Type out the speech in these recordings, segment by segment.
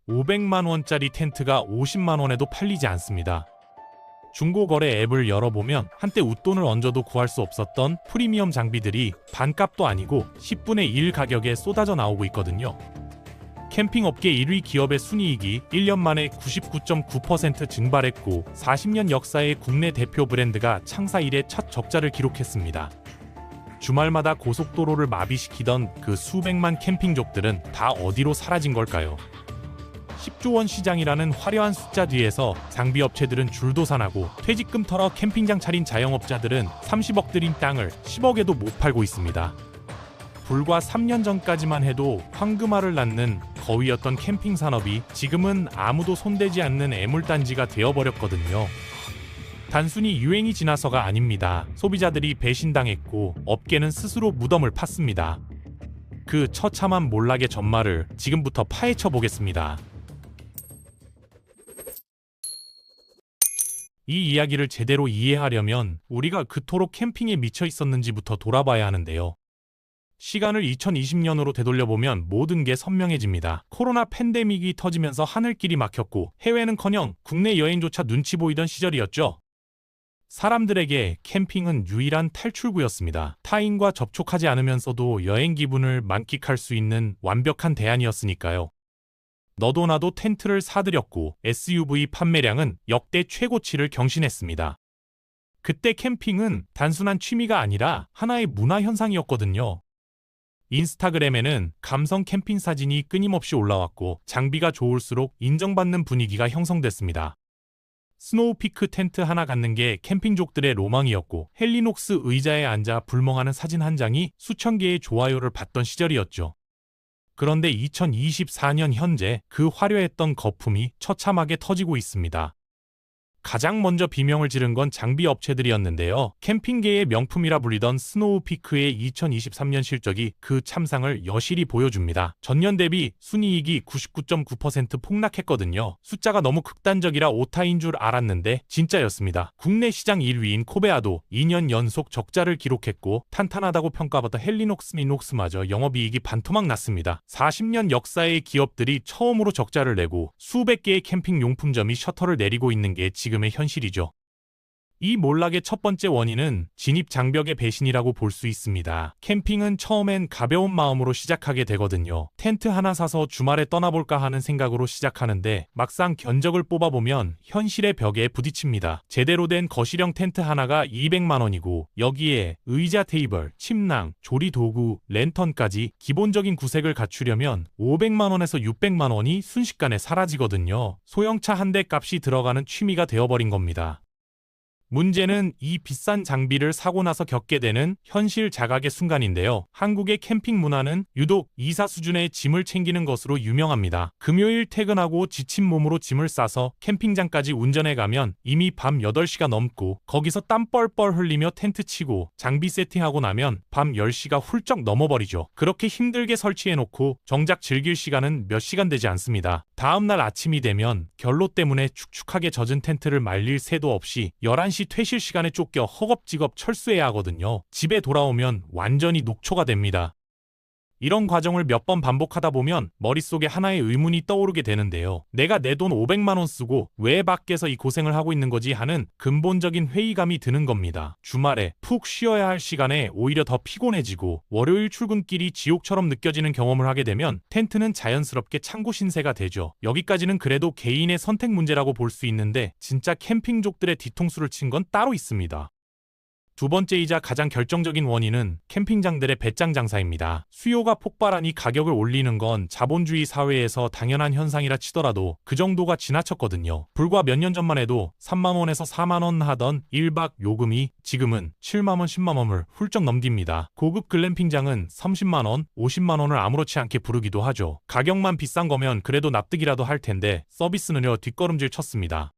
500만 원짜리 텐트가 50만 원에도 팔리지 않습니다. 중고거래 앱을 열어보면 한때 웃돈을 얹어도 구할 수 없었던 프리미엄 장비들이 반값도 아니고 10분의 1 가격에 쏟아져 나오고 있거든요. 캠핑업계 1위 기업의 순이익이 1년 만에 99.9% 증발했고 40년 역사의 국내 대표 브랜드가 창사 이래 첫 적자를 기록했습니다. 주말마다 고속도로를 마비시키던 그 수백만 캠핑족들은 다 어디로 사라진 걸까요? 10조 원 시장이라는 화려한 숫자 뒤에서 장비업체들은 줄도산하고 퇴직금 털어 캠핑장 차린 자영업자들은 30억 들인 땅을 10억에도 못 팔고 있습니다. 불과 3년 전까지만 해도 황금알을 낳는 거위였던 캠핑 산업이 지금은 아무도 손대지 않는 애물단지가 되어버렸거든요. 단순히 유행이 지나서가 아닙니다. 소비자들이 배신당했고 업계는 스스로 무덤을 팠습니다. 그 처참한 몰락의 전말을 지금부터 파헤쳐 보겠습니다. 이 이야기를 제대로 이해하려면 우리가 그토록 캠핑에 미쳐 있었는지부터 돌아봐야 하는데요. 시간을 2020년으로 되돌려보면 모든 게 선명해집니다. 코로나 팬데믹이 터지면서 하늘길이 막혔고 해외는커녕 국내 여행조차 눈치 보이던 시절이었죠. 사람들에게 캠핑은 유일한 탈출구였습니다. 타인과 접촉하지 않으면서도 여행 기분을 만끽할 수 있는 완벽한 대안이었으니까요. 너도 나도 텐트를 사들였고 SUV 판매량은 역대 최고치를 경신했습니다. 그때 캠핑은 단순한 취미가 아니라 하나의 문화 현상이었거든요. 인스타그램에는 감성 캠핑 사진이 끊임없이 올라왔고 장비가 좋을수록 인정받는 분위기가 형성됐습니다. 스노우피크 텐트 하나 갖는 게 캠핑족들의 로망이었고 헬리녹스 의자에 앉아 불멍하는 사진 한 장이 수천 개의 좋아요를 받던 시절이었죠. 그런데 2024년 현재 그 화려했던 거품이 처참하게 터지고 있습니다. 가장 먼저 비명을 지른 건 장비 업체들이었는데요. 캠핑계의 명품이라 불리던 스노우피크의 2023년 실적이 그 참상을 여실히 보여줍니다. 전년 대비 순이익이 99.9% 폭락했거든요. 숫자가 너무 극단적이라 오타인 줄 알았는데 진짜였습니다. 국내 시장 1위인 코베아도 2년 연속 적자를 기록했고 탄탄하다고 평가받던 헬리녹스마저 영업이익이 반토막 났습니다. 40년 역사의 기업들이 처음으로 적자를 내고 수백 개의 캠핑 용품점이 셔터를 내리고 있는 게 지금의 현실이죠. 이 몰락의 첫 번째 원인은 진입 장벽의 배신이라고 볼 수 있습니다. 캠핑은 처음엔 가벼운 마음으로 시작하게 되거든요. 텐트 하나 사서 주말에 떠나볼까 하는 생각으로 시작하는데 막상 견적을 뽑아보면 현실의 벽에 부딪힙니다. 제대로 된 거실형 텐트 하나가 200만 원이고 여기에 의자, 테이블, 침낭, 조리 도구, 랜턴까지 기본적인 구색을 갖추려면 500만 원에서 600만 원이 순식간에 사라지거든요. 소형차 한 대 값이 들어가는 취미가 되어버린 겁니다. 문제는 이 비싼 장비를 사고 나서 겪게 되는 현실 자각의 순간인데요. 한국의 캠핑 문화는 유독 이사 수준의 짐을 챙기는 것으로 유명합니다. 금요일 퇴근하고 지친 몸으로 짐을 싸서 캠핑장까지 운전해 가면 이미 밤 8시가 넘고 거기서 땀 뻘뻘 흘리며 텐트 치고 장비 세팅하고 나면 밤 10시가 훌쩍 넘어버리죠. 그렇게 힘들게 설치해놓고 정작 즐길 시간은 몇 시간 되지 않습니다. 다음날 아침이 되면 결로 때문에 축축하게 젖은 텐트를 말릴 새도 없이 11시 퇴실 시간에 쫓겨 허겁지겁 철수해야 하거든요. 집에 돌아오면 완전히 녹초가 됩니다. 이런 과정을 몇 번 반복하다 보면 머릿속에 하나의 의문이 떠오르게 되는데요. 내가 내 돈 500만 원 쓰고 왜 밖에서 이 고생을 하고 있는 거지 하는 근본적인 회의감이 드는 겁니다. 주말에 푹 쉬어야 할 시간에 오히려 더 피곤해지고 월요일 출근길이 지옥처럼 느껴지는 경험을 하게 되면 텐트는 자연스럽게 창고 신세가 되죠. 여기까지는 그래도 개인의 선택 문제라고 볼 수 있는데 진짜 캠핑족들의 뒤통수를 친 건 따로 있습니다. 두 번째이자 가장 결정적인 원인은 캠핑장들의 배짱 장사입니다. 수요가 폭발하니 가격을 올리는 건 자본주의 사회에서 당연한 현상이라 치더라도 그 정도가 지나쳤거든요. 불과 몇 년 전만 해도 3만 원에서 4만 원 하던 1박 요금이 지금은 7만 원, 10만 원을 훌쩍 넘깁니다. 고급 글램핑장은 30만 원, 50만 원을 아무렇지 않게 부르기도 하죠. 가격만 비싼 거면 그래도 납득이라도 할 텐데 서비스는요 뒷걸음질 쳤습니다.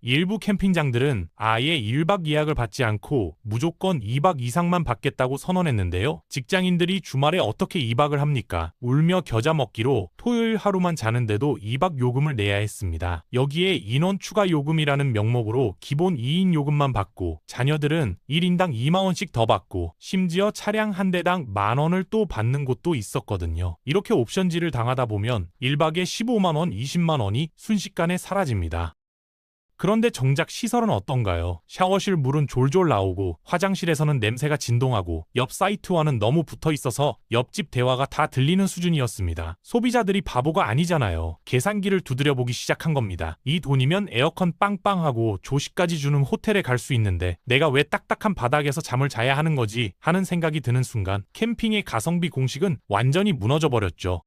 일부 캠핑장들은 아예 1박 예약을 받지 않고 무조건 2박 이상만 받겠다고 선언했는데요. 직장인들이 주말에 어떻게 2박을 합니까? 울며 겨자 먹기로 토요일 하루만 자는데도 2박 요금을 내야 했습니다. 여기에 인원 추가 요금이라는 명목으로 기본 2인 요금만 받고 자녀들은 1인당 2만 원씩 더 받고 심지어 차량 한 대당 10,000원을 또 받는 곳도 있었거든요. 이렇게 옵션제를 당하다 보면 1박에 15만 원, 20만 원이 순식간에 사라집니다. 그런데 정작 시설은 어떤가요? 샤워실 물은 졸졸 나오고 화장실에서는 냄새가 진동하고 옆 사이트와는 너무 붙어 있어서 옆집 대화가 다 들리는 수준이었습니다. 소비자들이 바보가 아니잖아요. 계산기를 두드려보기 시작한 겁니다. 이 돈이면 에어컨 빵빵하고 조식까지 주는 호텔에 갈 수 있는데 내가 왜 딱딱한 바닥에서 잠을 자야 하는 거지 하는 생각이 드는 순간 캠핑의 가성비 공식은 완전히 무너져 버렸죠.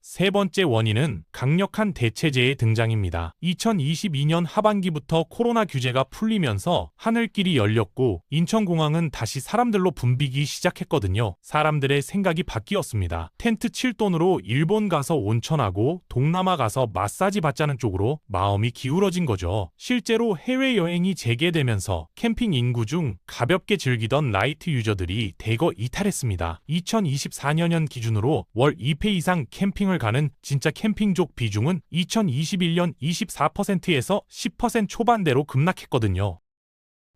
세 번째 원인은 강력한 대체제의 등장입니다. 2022년 하반기부터 코로나 규제가 풀리면서 하늘길이 열렸고 인천공항은 다시 사람들로 붐비기 시작했거든요. 사람들의 생각이 바뀌었습니다. 텐트 칠 돈으로 일본 가서 온천하고 동남아 가서 마사지 받자는 쪽으로 마음이 기울어진 거죠. 실제로 해외여행이 재개되면서 캠핑 인구 중 가볍게 즐기던 라이트 유저들이 대거 이탈했습니다. 2024년 기준으로 월 2회 이상 캠핑을 가는 진짜 캠핑족 비중은 2021년 24%에서 10% 초반대로 급락했거든요.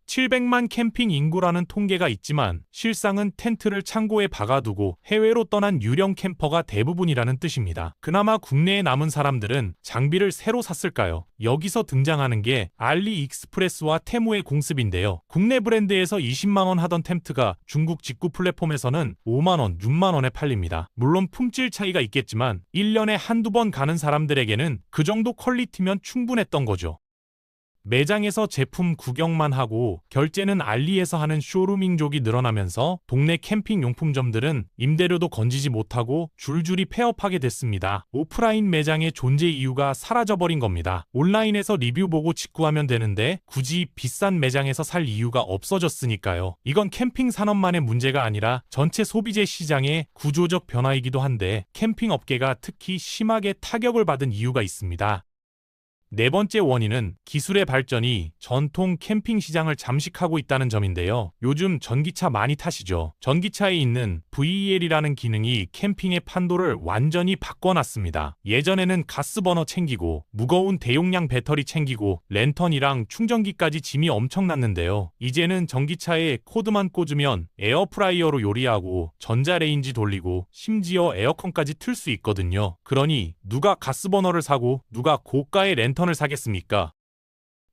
700만 캠핑 인구라는 통계가 있지만 실상은 텐트를 창고에 박아두고 해외로 떠난 유령 캠퍼가 대부분이라는 뜻입니다. 그나마 국내에 남은 사람들은 장비를 새로 샀을까요? 여기서 등장하는 게 알리익스프레스와 테무의 공습인데요. 국내 브랜드에서 20만 원 하던 텐트가 중국 직구 플랫폼에서는 5만 원, 6만 원에 팔립니다. 물론 품질 차이가 있겠지만 1년에 한두 번 가는 사람들에게는 그 정도 퀄리티면 충분했던 거죠. 매장에서 제품 구경만 하고 결제는 알리에서 하는 쇼루밍족이 늘어나면서 동네 캠핑 용품점들은 임대료도 건지지 못하고 줄줄이 폐업하게 됐습니다. 오프라인 매장의 존재 이유가 사라져버린 겁니다. 온라인에서 리뷰 보고 직구하면 되는데 굳이 비싼 매장에서 살 이유가 없어졌으니까요. 이건 캠핑 산업만의 문제가 아니라 전체 소비재 시장의 구조적 변화이기도 한데 캠핑 업계가 특히 심하게 타격을 받은 이유가 있습니다. 네 번째 원인은 기술의 발전이 전통 캠핑 시장을 잠식하고 있다는 점인데요. 요즘 전기차 많이 타시죠? 전기차에 있는 VEL이라는 기능이 캠핑의 판도를 완전히 바꿔놨습니다. 예전에는 가스버너 챙기고 무거운 대용량 배터리 챙기고 랜턴이랑 충전기까지 짐이 엄청났는데요. 이제는 전기차에 코드만 꽂으면 에어프라이어로 요리하고 전자레인지 돌리고 심지어 에어컨까지 틀 수 있거든요. 그러니 누가 가스버너를 사고 누가 고가의 랜턴 을 사겠습니까?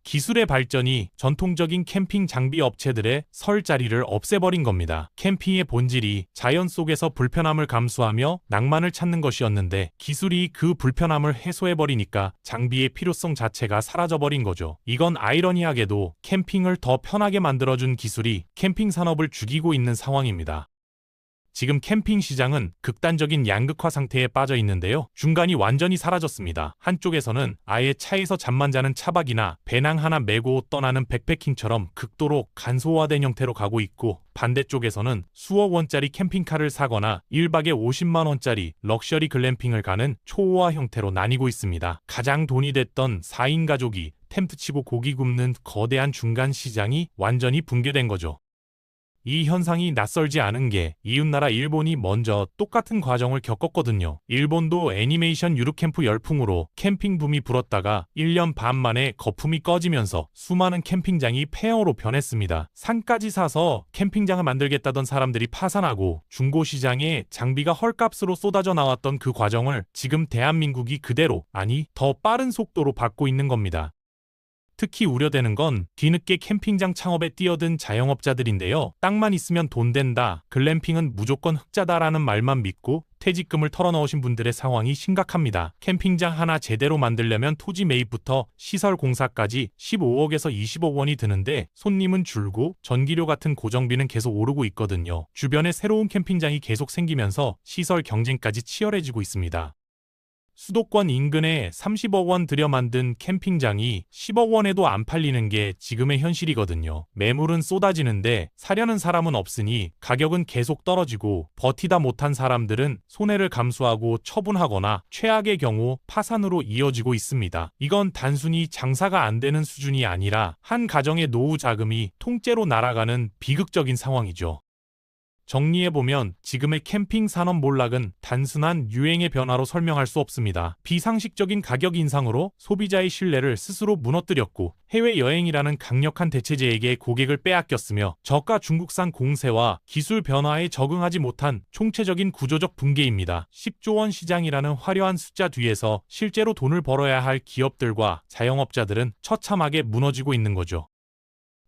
기술의 발전이 전통적인 캠핑 장비 업체들의 설 자리를 없애버린 겁니다. 캠핑의 본질이 자연 속에서 불편함을 감수하며 낭만을 찾는 것이었는데 기술이 그 불편함을 해소해버리니까 장비의 필요성 자체가 사라져버린 거죠. 이건 아이러니하게도 캠핑을 더 편하게 만들어준 기술이 캠핑 산업을 죽이고 있는 상황입니다. 지금 캠핑 시장은 극단적인 양극화 상태에 빠져 있는데요. 중간이 완전히 사라졌습니다. 한쪽에서는 아예 차에서 잠만 자는 차박이나 배낭 하나 메고 떠나는 백패킹처럼 극도로 간소화된 형태로 가고 있고 반대쪽에서는 수억 원짜리 캠핑카를 사거나 1박에 50만 원짜리 럭셔리 글램핑을 가는 초호화 형태로 나뉘고 있습니다. 가장 돈이 됐던 4인 가족이 텐트 치고 고기 굽는 거대한 중간 시장이 완전히 붕괴된 거죠. 이 현상이 낯설지 않은 게 이웃나라 일본이 먼저 똑같은 과정을 겪었거든요. 일본도 애니메이션 유럽캠프 열풍으로 캠핑 붐이 불었다가 1년 반 만에 거품이 꺼지면서 수많은 캠핑장이 폐허로 변했습니다. 산까지 사서 캠핑장을 만들겠다던 사람들이 파산하고 중고시장에 장비가 헐값으로 쏟아져 나왔던 그 과정을 지금 대한민국이 그대로, 아니 더 빠른 속도로 밟고 있는 겁니다. 특히 우려되는 건 뒤늦게 캠핑장 창업에 뛰어든 자영업자들인데요. 땅만 있으면 돈 된다, 글램핑은 무조건 흑자다라는 말만 믿고 퇴직금을 털어넣으신 분들의 상황이 심각합니다. 캠핑장 하나 제대로 만들려면 토지 매입부터 시설 공사까지 15억에서 20억 원이 드는데 손님은 줄고 전기료 같은 고정비는 계속 오르고 있거든요. 주변에 새로운 캠핑장이 계속 생기면서 시설 경쟁까지 치열해지고 있습니다. 수도권 인근에 30억 원 들여 만든 캠핑장이 10억 원에도 안 팔리는 게 지금의 현실이거든요. 매물은 쏟아지는데 사려는 사람은 없으니 가격은 계속 떨어지고 버티다 못한 사람들은 손해를 감수하고 처분하거나 최악의 경우 파산으로 이어지고 있습니다. 이건 단순히 장사가 안 되는 수준이 아니라 한 가정의 노후 자금이 통째로 날아가는 비극적인 상황이죠. 정리해보면 지금의 캠핑 산업 몰락은 단순한 유행의 변화로 설명할 수 없습니다. 비상식적인 가격 인상으로 소비자의 신뢰를 스스로 무너뜨렸고 해외여행이라는 강력한 대체제에게 고객을 빼앗겼으며 저가 중국산 공세와 기술 변화에 적응하지 못한 총체적인 구조적 붕괴입니다. 10조 원 시장이라는 화려한 숫자 뒤에서 실제로 돈을 벌어야 할 기업들과 자영업자들은 처참하게 무너지고 있는 거죠.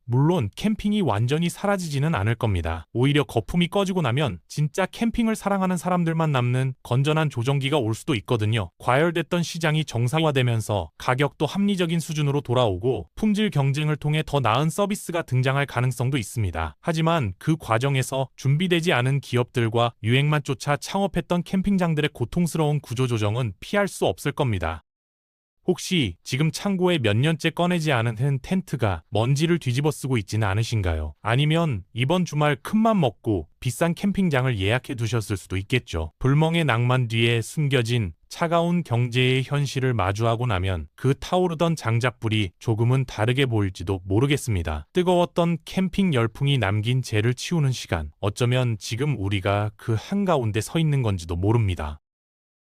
물론 캠핑이 완전히 사라지지는 않을 겁니다. 오히려 거품이 꺼지고 나면 진짜 캠핑을 사랑하는 사람들만 남는 건전한 조정기가 올 수도 있거든요. 과열됐던 시장이 정상화되면서 가격도 합리적인 수준으로 돌아오고 품질 경쟁을 통해 더 나은 서비스가 등장할 가능성도 있습니다. 하지만 그 과정에서 준비되지 않은 기업들과 유행만 쫓아 창업했던 캠핑장들의 고통스러운 구조조정은 피할 수 없을 겁니다. 혹시 지금 창고에 몇 년째 꺼내지 않은 텐트가 먼지를 뒤집어 쓰고 있지는 않으신가요? 아니면 이번 주말 큰맘 먹고 비싼 캠핑장을 예약해 두셨을 수도 있겠죠. 불멍의 낭만 뒤에 숨겨진 차가운 경제의 현실을 마주하고 나면 그 타오르던 장작불이 조금은 다르게 보일지도 모르겠습니다. 뜨거웠던 캠핑 열풍이 남긴 재를 치우는 시간, 어쩌면 지금 우리가 그 한가운데 서 있는 건지도 모릅니다.